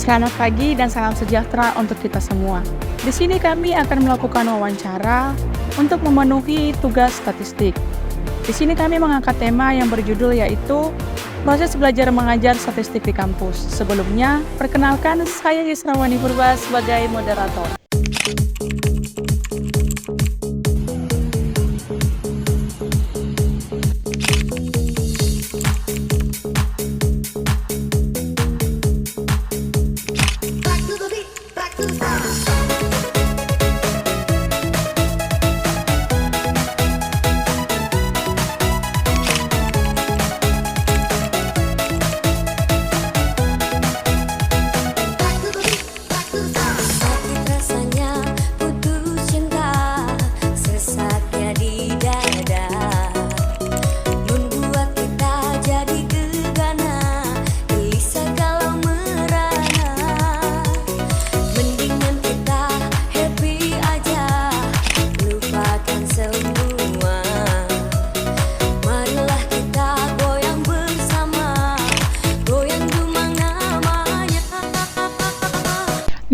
Selamat pagi dan salam sejahtera untuk kita semua. Di sini kami akan melakukan wawancara untuk memenuhi tugas statistik. Di sini kami mengangkat tema yang berjudul yaitu proses belajar mengajar statistik di kampus. Sebelumnya, perkenalkan saya Yusrawani Purba sebagai moderator.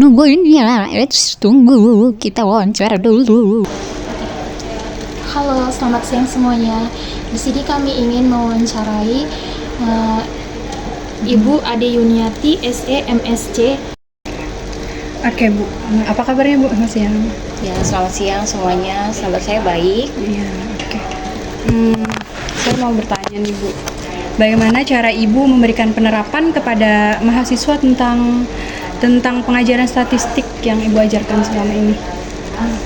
Nungguin ya, tunggu, kita wawancara dulu. Halo, selamat siang semuanya. Di sini kami ingin mewawancarai Ibu Ade Yuniati, SE, MSc. Oke Bu, apa kabarnya Bu? Selamat siang. Ya, selamat siang semuanya. Sahabat saya baik. Iya, oke. Saya mau bertanya nih Bu, bagaimana cara Ibu memberikan penerapan kepada mahasiswa tentang pengajaran statistik yang Ibu ajarkan selama ini?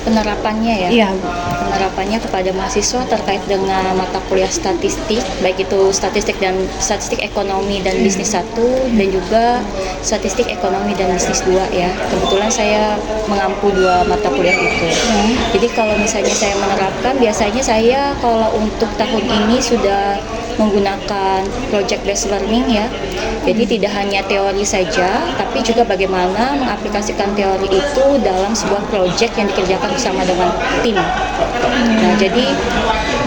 Penerapannya ya? Iya Bu. Penerapannya kepada mahasiswa terkait dengan mata kuliah statistik, baik itu statistik ekonomi dan bisnis 1 dan juga statistik ekonomi dan bisnis 2 ya. Kebetulan saya mengampu 2 mata kuliah itu. Jadi kalau misalnya saya menerapkan, biasanya saya kalau untuk tahun ini sudah menggunakan project based learning ya. Jadi tidak hanya teori saja, tapi juga bagaimana mengaplikasikan teori itu dalam sebuah project yang dikerjakan bersama dengan tim. Nah, jadi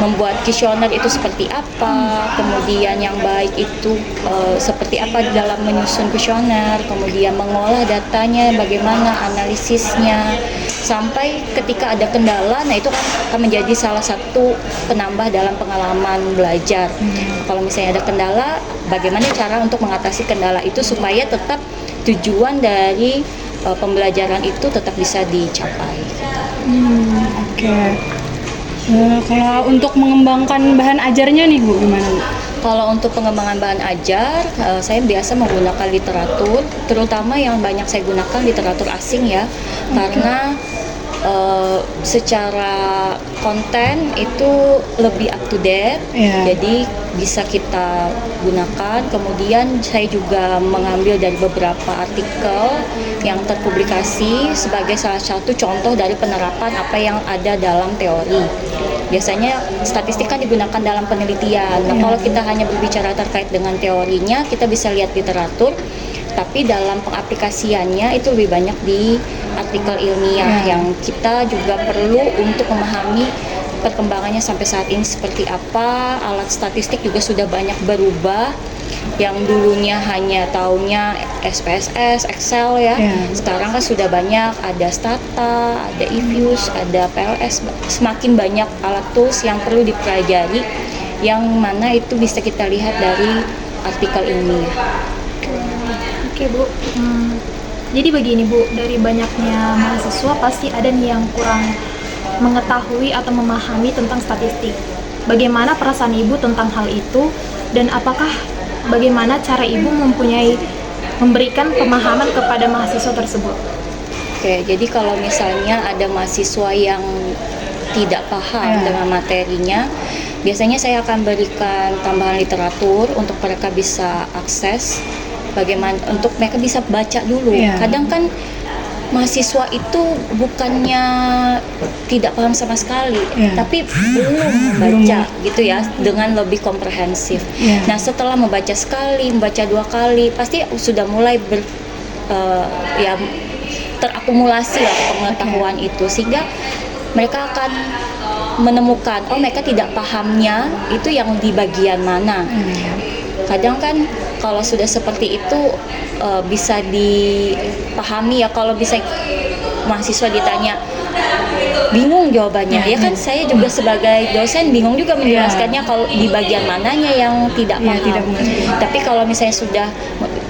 membuat kuesioner itu seperti apa, kemudian yang baik itu seperti apa dalam menyusun kuesioner, kemudian mengolah datanya, bagaimana analisisnya, sampai ketika ada kendala, nah itu akan menjadi salah satu penambah dalam pengalaman belajar. Kalau misalnya ada kendala, bagaimana cara untuk mengatasi kendala itu supaya tetap tujuan dari pembelajaran itu tetap bisa dicapai. Oke. Kalau untuk mengembangkan bahan ajarnya nih Bu, gimana Bu? Kalau untuk pengembangan bahan ajar, saya biasa menggunakan literatur, terutama yang banyak saya gunakan literatur asing ya, karena secara konten itu lebih up to date, jadi bisa kita gunakan. Kemudian saya juga mengambil dari beberapa artikel yang terpublikasi sebagai salah satu contoh dari penerapan apa yang ada dalam teori. Biasanya statistik kan digunakan dalam penelitian. Nah, kalau kita hanya berbicara terkait dengan teorinya, kita bisa lihat literatur, tapi dalam pengaplikasiannya itu lebih banyak di artikel ilmiah yang kita juga perlu untuk memahami perkembangannya sampai saat ini seperti apa. Alat statistik juga sudah banyak berubah. Yang dulunya hanya taunya SPSS, Excel ya. Sekarang kan sudah banyak, ada Stata, ada eViews, ada PLS. Semakin banyak alat tools yang perlu dipelajari, yang mana itu bisa kita lihat dari artikel ilmiah. Oke Bu, jadi begini Bu, dari banyaknya mahasiswa pasti ada nih yang kurang mengetahui atau memahami tentang statistik. Bagaimana perasaan Ibu tentang hal itu, dan bagaimana cara Ibu memberikan pemahaman kepada mahasiswa tersebut? Oke, jadi kalau misalnya ada mahasiswa yang tidak paham dengan materinya, biasanya saya akan berikan tambahan literatur untuk mereka bisa akses, bagaimana untuk mereka bisa baca dulu. Kadang kan mahasiswa itu bukannya tidak paham sama sekali, tapi belum membaca gitu ya dengan lebih komprehensif. Nah, setelah membaca sekali, membaca 2 kali, pasti sudah mulai terakumulasi lah pengetahuan itu, sehingga mereka akan menemukan mereka tidak pahamnya itu yang di bagian mana. Kadang kan kalau sudah seperti itu bisa dipahami ya. Kalau bisa mahasiswa ditanya bingung jawabannya, ya kan saya juga sebagai dosen bingung juga menjelaskannya kalau di bagian mananya yang tidak paham. Tapi kalau misalnya sudah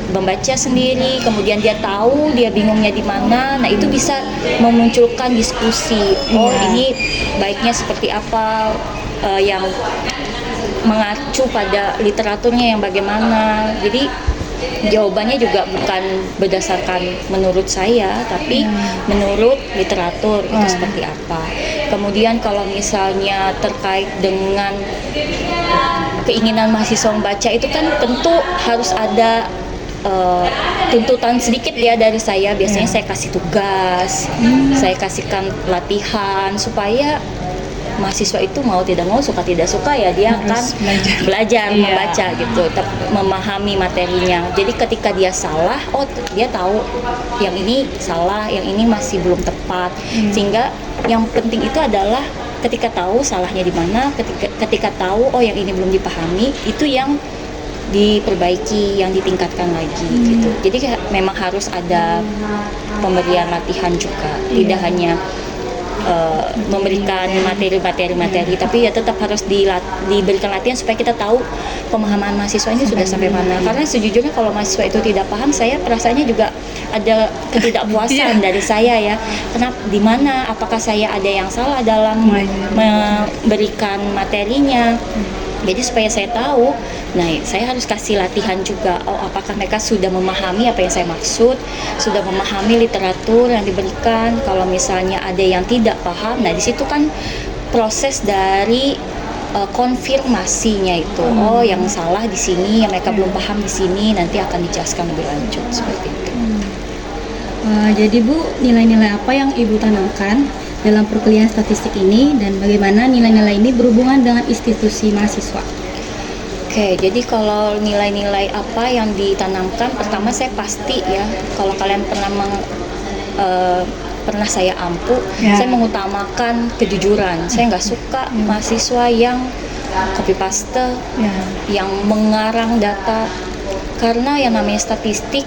membaca sendiri, kemudian dia tahu dia bingungnya di mana, nah itu bisa memunculkan diskusi. Oh ini baiknya seperti apa, yang mengacu pada literaturnya yang bagaimana. Jadi jawabannya juga bukan berdasarkan menurut saya, tapi menurut literatur itu seperti apa. Kemudian kalau misalnya terkait dengan keinginan mahasiswa membaca, itu kan tentu harus ada tuntutan sedikit ya dari saya. Biasanya saya kasih tugas, saya kasihkan latihan supaya mahasiswa itu mau tidak mau, suka tidak suka ya dia akan belajar membaca gitu, memahami materinya. Jadi ketika dia salah, oh dia tahu yang ini salah, yang ini masih belum tepat. Sehingga yang penting itu adalah ketika tahu salahnya di mana, ketika tahu oh yang ini belum dipahami, itu yang diperbaiki, yang ditingkatkan lagi gitu. Jadi memang harus ada pemberian latihan juga, tidak hanya memberikan materi, tapi ya tetap harus diberikan latihan supaya kita tahu pemahaman mahasiswa ini sudah sampai mana. Karena sejujurnya kalau mahasiswa itu tidak paham, saya perasaannya juga ada ketidakpuasan dari saya ya. Kenapa, di mana, apakah saya ada yang salah dalam memberikan materinya? Jadi supaya saya tahu, nah saya harus kasih latihan juga. Oh, apakah mereka sudah memahami apa yang saya maksud, sudah memahami literatur yang diberikan. Kalau misalnya ada yang tidak paham, nah di situ kan proses dari konfirmasinya itu. Oh, yang salah di sini, yang mereka belum paham di sini, nanti akan dijelaskan lebih lanjut seperti itu. Jadi Bu, nilai-nilai apa yang Ibu tanamkan dalam perkuliahan statistik ini, dan bagaimana nilai-nilai ini berhubungan dengan institusi mahasiswa? Oke, jadi kalau nilai-nilai apa yang ditanamkan, pertama saya pasti ya, kalau kalian pernah saya ampu, saya mengutamakan kejujuran. Saya nggak suka mahasiswa yang copy paste, yang mengarang data, karena yang namanya statistik,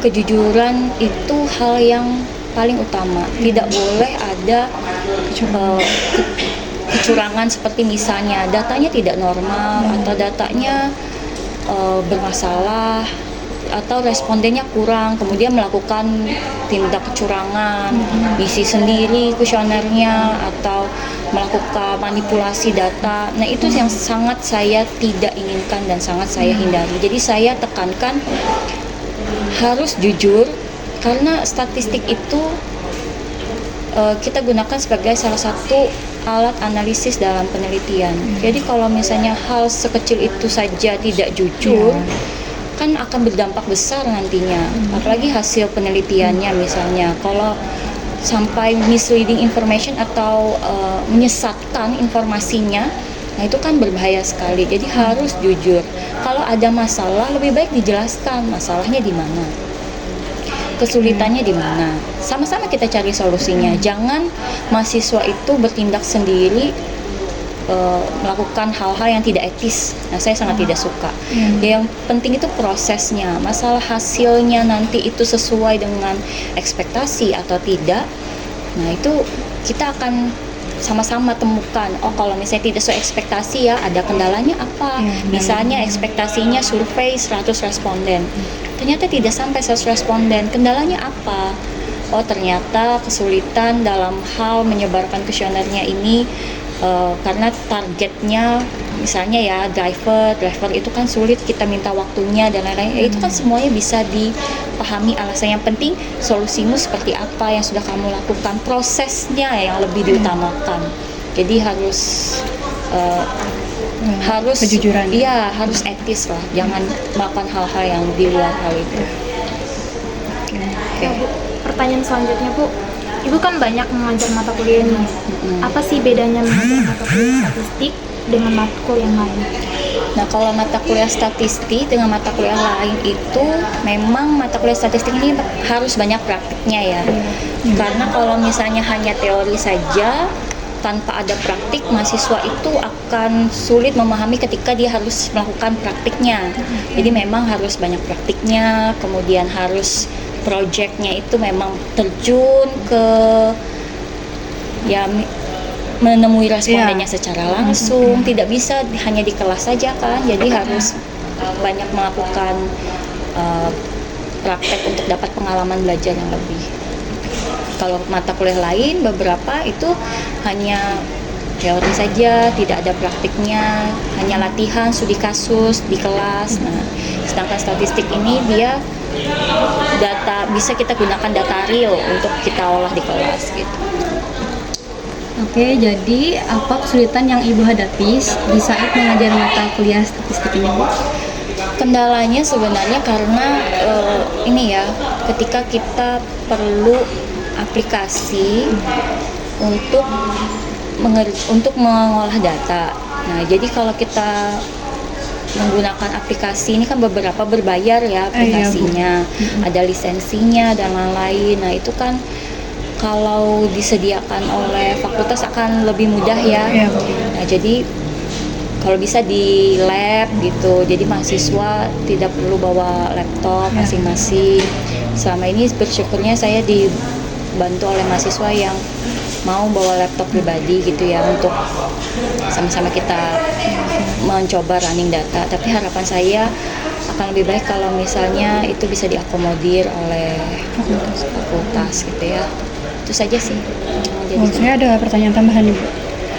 kejujuran itu hal yang paling utama. Tidak boleh ada kecurangan, seperti misalnya datanya tidak normal, atau datanya bermasalah, atau respondennya kurang, kemudian melakukan tindak kecurangan, isi sendiri kuesionernya, atau melakukan manipulasi data. Nah itu yang sangat saya tidak inginkan dan sangat saya hindari. Jadi saya tekankan harus jujur, karena statistik itu kita gunakan sebagai salah satu alat analisis dalam penelitian. Jadi kalau misalnya hal sekecil itu saja tidak jujur, kan akan berdampak besar nantinya. Apalagi hasil penelitiannya misalnya, kalau sampai misleading information atau menyesatkan informasinya, nah itu kan berbahaya sekali. Jadi harus jujur. Kalau ada masalah, lebih baik dijelaskan masalahnya di mana, kesulitannya di mana. Sama-sama kita cari solusinya. Jangan mahasiswa itu bertindak sendiri, melakukan hal-hal yang tidak etis. Nah, saya sangat tidak suka. Yang penting itu prosesnya. Masalah hasilnya nanti itu sesuai dengan ekspektasi atau tidak. Nah, itu kita akan sama-sama temukan. Oh, kalau misalnya tidak sesuai ekspektasi ya, ada kendalanya apa? Misalnya ekspektasinya survei 100 responden. Ternyata tidak sampai 100 responden. Kendalanya apa? Oh, ternyata kesulitan dalam hal menyebarkan kuesionernya ini karena targetnya misalnya ya driver itu kan sulit, kita minta waktunya dan lain-lain. Itu kan semuanya bisa dipahami alasannya. Yang penting solusimu seperti apa yang sudah kamu lakukan, prosesnya yang lebih diutamakan. Jadi harus kejujuran. Iya, harus etis lah. Jangan melakukan hal-hal yang di luar hal itu. Ya, Bu, pertanyaan selanjutnya Bu, Ibu kan banyak mengajar mata kuliah nih. Apa sih bedanya mengajar mata kuliah statistik dengan matkul yang lain? Nah, kalau mata kuliah statistik dengan mata kuliah lain itu memang mata kuliah statistik ini harus banyak praktiknya ya. Karena kalau misalnya hanya teori saja, tanpa ada praktik, mahasiswa itu akan sulit memahami ketika dia harus melakukan praktiknya. Jadi memang harus banyak praktiknya, kemudian harus projectnya itu memang terjun ke ya menemui respondennya secara langsung, tidak bisa hanya di kelas saja kan, jadi harus banyak melakukan praktek untuk dapat pengalaman belajar yang lebih. Kalau mata kuliah lain beberapa itu hanya teori saja, tidak ada praktiknya, hanya latihan, studi kasus di kelas. Nah, sedangkan statistik ini dia data, bisa kita gunakan data real untuk kita olah di kelas gitu. Oke, jadi apa kesulitan yang Ibu hadapi di saat mengajar mata kuliah statistik ini, Bu? Kendalanya sebenarnya karena ini ya, ketika kita perlu aplikasi untuk mengolah data. Nah, jadi kalau kita menggunakan aplikasi ini kan beberapa berbayar ya aplikasinya, ada lisensinya dan lain-lain. Nah, itu kan kalau disediakan oleh fakultas akan lebih mudah ya. Nah, jadi kalau bisa di lab gitu, jadi mahasiswa tidak perlu bawa laptop masing-masing. Selama ini bersyukurnya saya dibantu oleh mahasiswa yang mau bawa laptop pribadi gitu ya, untuk sama-sama kita mencoba running data. Tapi harapan saya akan lebih baik kalau misalnya itu bisa diakomodir oleh fakultas gitu ya. Itu saja sih. Saya ada pertanyaan tambahan nih, Bu.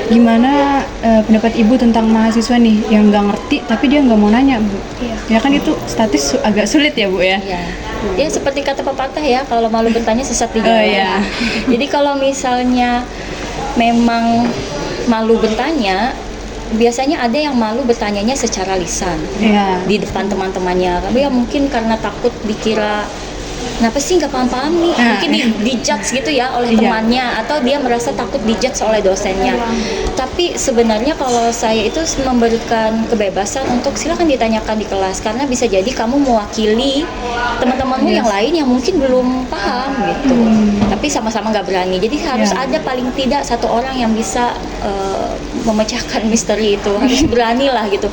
Gimana pendapat Ibu tentang mahasiswa nih yang nggak ngerti tapi dia nggak mau nanya, Bu? Ya kan itu statis agak sulit ya, Bu ya? Iya. Ya seperti kata pepatah ya, kalau malu bertanya sesat di jalan. Jadi kalau misalnya memang malu bertanya, biasanya ada yang malu bertanyanya secara lisan di depan teman-temannya. Tapi ya mungkin karena takut dikira kenapa sih nggak paham-paham nih, mungkin dijudge gitu ya oleh temannya, atau dia merasa takut dijudge oleh dosennya. Tapi sebenarnya kalau saya itu memberikan kebebasan untuk silakan ditanyakan di kelas, karena bisa jadi kamu mewakili teman-temanmu yang lain yang mungkin belum paham gitu, tapi sama-sama nggak berani. Jadi harus ada paling tidak satu orang yang bisa memecahkan misteri itu, harus berani lah gitu,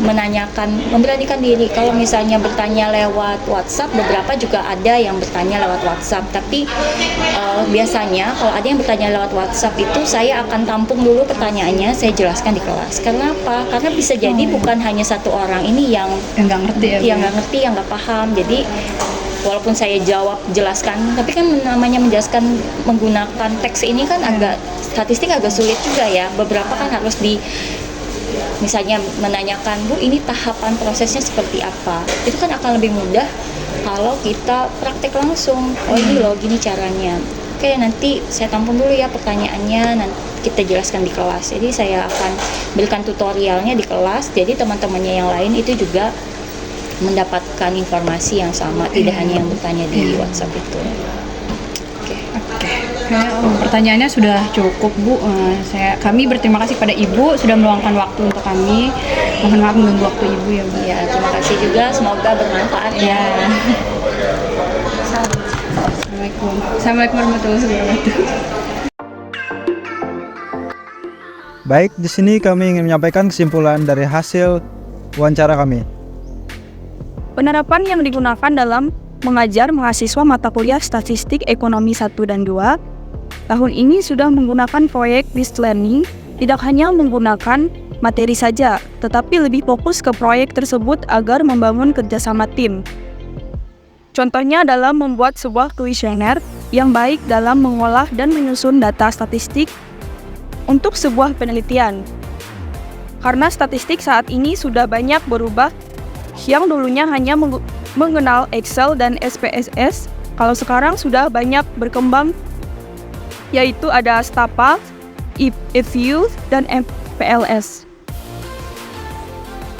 menanyakan, memberanikan diri. Kalau misalnya bertanya lewat WhatsApp, beberapa juga ada yang bertanya lewat WhatsApp, tapi biasanya kalau ada yang bertanya lewat WhatsApp itu saya akan tampung dulu pertanyaannya, saya jelaskan di kelas. Karena apa? Karena bisa jadi bukan hanya satu orang ini yang nggak ngerti ya, yang nggak ngerti, yang nggak paham. Jadi walaupun saya jawab, jelaskan, tapi kan namanya menjelaskan menggunakan teks ini kan agak statistik agak sulit juga ya. Beberapa kan harus misalnya menanyakan, Bu, ini tahapan prosesnya seperti apa? Itu kan akan lebih mudah kalau kita praktek langsung. Oh, ini loh, gini caranya. Oke, nanti saya tampung dulu ya pertanyaannya, nanti kita jelaskan di kelas. Jadi saya akan berikan tutorialnya di kelas, jadi teman-temannya yang lain itu juga mendapatkan informasi yang sama, tidak hanya yang bertanya di WhatsApp itu. Oke. Pertanyaannya sudah cukup, Bu. Kami berterima kasih pada Ibu sudah meluangkan waktu untuk kami. Mohon maaf mengganggu waktu Ibu ya, Bu. Ya, terima kasih juga, semoga bermanfaat ya. Assalamualaikum warahmatullahi wabarakatuh. Baik, di sini kami ingin menyampaikan kesimpulan dari hasil wawancara kami. Penerapan yang digunakan dalam mengajar mahasiswa mata kuliah Statistik Ekonomi 1 dan 2 tahun ini sudah menggunakan proyek based learning, tidak hanya menggunakan materi saja, tetapi lebih fokus ke proyek tersebut agar membangun kerjasama tim. Contohnya dalam membuat sebuah kuesioner yang baik dalam mengolah dan menyusun data statistik untuk sebuah penelitian. Karena statistik saat ini sudah banyak berubah, yang dulunya hanya mengenal Excel dan SPSS, kalau sekarang sudah banyak berkembang, yaitu ada Stapa, IFU, dan PLS.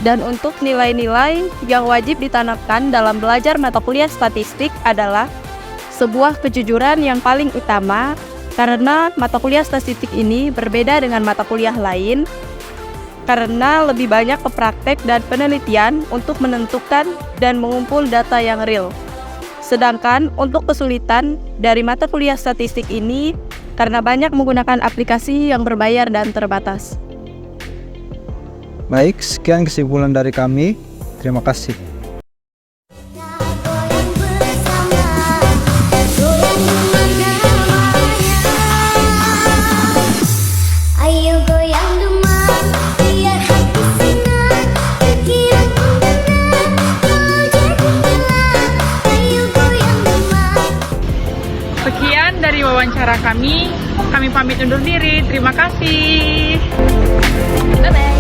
Dan untuk nilai-nilai yang wajib ditanamkan dalam belajar mata kuliah statistik adalah sebuah kejujuran yang paling utama, karena mata kuliah statistik ini berbeda dengan mata kuliah lain, karena lebih banyak ke praktek dan penelitian untuk menentukan dan mengumpul data yang real. Sedangkan untuk kesulitan dari mata kuliah statistik ini karena banyak menggunakan aplikasi yang berbayar dan terbatas. Baik, sekian kesimpulan dari kami. Terima kasih. Ayo goyang demam, biar hati senang, pikiran tenang, kau jadi hilang. Ayo goyang demam. Sekian dari wawancara kami pamit undur diri. Terima kasih. Bye-bye.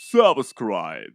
Subscribe.